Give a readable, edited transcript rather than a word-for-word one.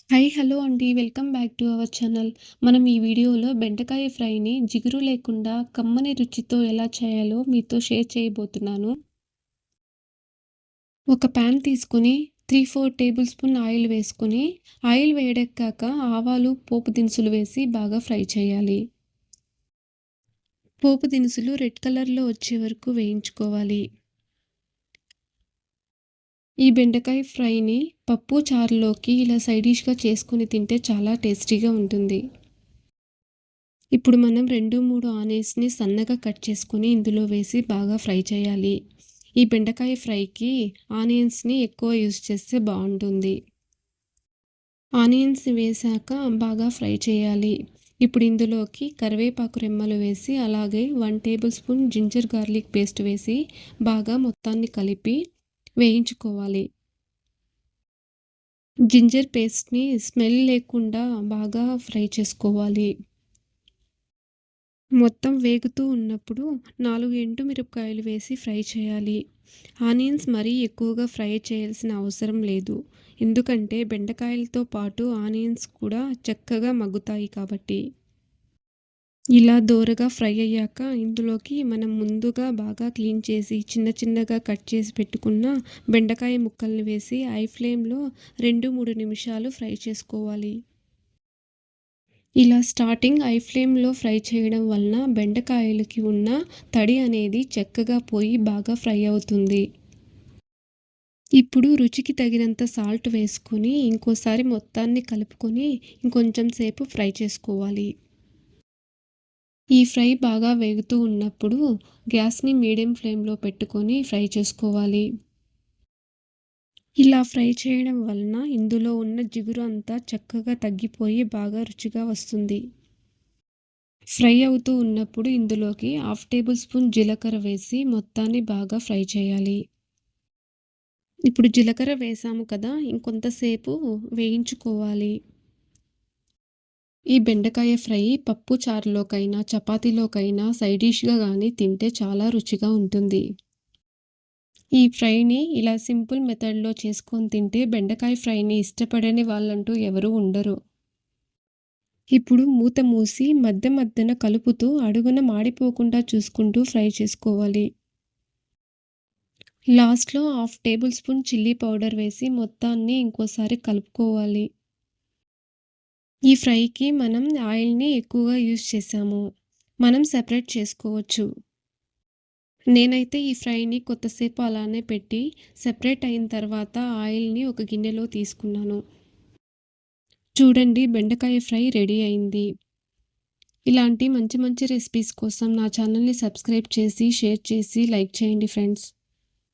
Hello అండి. Welcome back to our channel. మనం ఈ వీడియోలో బెండకాయ ఫ్రైని జిగురు లేకుండా కమ్మని రుచితో ఎలా చేయాలో మీతో షేర్ చేయబోతున్నాను. ఒక పాన్ తీసుకొని 3, 4 టేబుల్ స్పూన్ ఆయిల్ వేసుకొని, ఆయిల్ వేడెక్కాక ఆవాలు, పోపు దినుసులు వేసి బాగా ఫ్రై చేయాలి. పోపు దినుసులు రెడ్ కలర్‌లో వచ్చే వరకు వేయించుకోవాలి. ఈ బెండకాయ ఫ్రైని పప్పు, చారులోకి ఇలా సైడ్ డిష్‌గా చేసుకొని తింటే చాలా టేస్టీగా ఉంటుంది. ఇప్పుడు మనం 2, 3 ఆనియన్స్‌ని సన్నగా కట్ చేసుకొని ఇందులో వేసి బాగా ఫ్రై చేయాలి. ఈ బెండకాయ ఫ్రైకి ఆనియన్స్‌ని ఎక్కువ యూజ్ చేస్తే బావుంటుంది. ఆనియన్స్ వేశాక బాగా ఫ్రై చేయాలి. ఇప్పుడు ఇందులోకి కరివేపాకు రెమ్మలు వేసి, అలాగే 1 tablespoon ginger garlic paste వేసి బాగా మొత్తాన్ని కలిపి వేయించుకోవాలి. జింజర్ పేస్ట్‌ని స్మెల్ లేకుండా బాగా ఫ్రై చేసుకోవాలి. మొత్తం వేగుతూ ఉన్నప్పుడు 4 ఎండుమిరపకాయలు వేసి ఫ్రై చేయాలి. ఆనియన్స్ మరీ ఎక్కువగా ఫ్రై చేయాల్సిన అవసరం లేదు. ఎందుకంటే బెండకాయలతో పాటు ఆనియన్స్ కూడా చక్కగా మగ్గుతాయి కాబట్టి. ఇలా దోరగా ఫ్రై అయ్యాక ఇందులోకి మనం ముందుగా బాగా క్లీన్ చేసి చిన్న చిన్నగా కట్ చేసి పెట్టుకున్న బెండకాయ ముక్కల్ని వేసి హై ఫ్లేమ్‌లో 2, 3 నిమిషాలు ఫ్రై చేసుకోవాలి. ఇలా స్టార్టింగ్ హై ఫ్లేమ్‌లో ఫ్రై చేయడం వలన బెండకాయలకి ఉన్న తడి అనేది చక్కగా పోయి బాగా ఫ్రై అవుతుంది. ఇప్పుడు రుచికి తగినంత సాల్ట్ వేసుకొని ఇంకోసారి మొత్తాన్ని కలుపుకొని ఇంకొంచెం సేపు ఫ్రై చేసుకోవాలి. ఈ ఫ్రై బాగా వేగుతూ ఉన్నప్పుడు గ్యాస్‌ని మీడియం ఫ్లేమ్‌లో పెట్టుకొని ఫ్రై చేసుకోవాలి. ఇలా ఫ్రై చేయడం వలన ఇందులో ఉన్న జిగురు అంతా చక్కగా తగ్గిపోయి బాగా రుచిగా వస్తుంది. ఫ్రై అవుతూ ఉన్నప్పుడు ఇందులోకి హాఫ్ టేబుల్ స్పూన్ జీలకర్ర వేసి మొత్తాన్ని బాగా ఫ్రై చేయాలి. ఇప్పుడు జీలకర్ర వేసాము కదా! ఇంకొంతసేపు వేయించుకోవాలి. ఈ బెండకాయ ఫ్రై పప్పు చారులోకైనా, చపాతీలోకైనా సైడ్ డిష్‌గా గానీ తింటే చాలా రుచిగా ఉంటుంది. ఈ ఫ్రైని ఇలా సింపుల్ మెథడ్‌లో చేసుకొని తింటే బెండకాయ ఫ్రైని ఇష్టపడని వాళ్ళంటూ ఎవరూ ఉండరు. ఇప్పుడు మూత మూసి మధ్య మధ్యన కలుపుతూ అడుగున మాడిపోకుండా చూసుకుంటూ ఫ్రై చేసుకోవాలి. లాస్ట్‌లో half table spoon chilli powder వేసి మొత్తాన్ని ఇంకోసారి కలుపుకోవాలి. ఈ ఫ్రైకి మనం ఆయిల్‌ని ఎక్కువగా యూజ్ చేశాము. మనం సెపరేట్ చేసుకోవచ్చు. నేనైతే ఈ ఫ్రైని కొద్దిసేపు అలానే పెట్టి సెపరేట్ అయిన తర్వాత ఆయిల్‌ని ఒక గిన్నెలో తీసుకున్నాను. చూడండి, బెండకాయ ఫ్రై రెడీ అయింది. ఇలాంటి మంచి మంచి రెసిపీస్ కోసం నా ఛానల్‌ని సబ్స్క్రైబ్ చేసి, షేర్ చేసి, లైక్ చేయండి ఫ్రెండ్స్.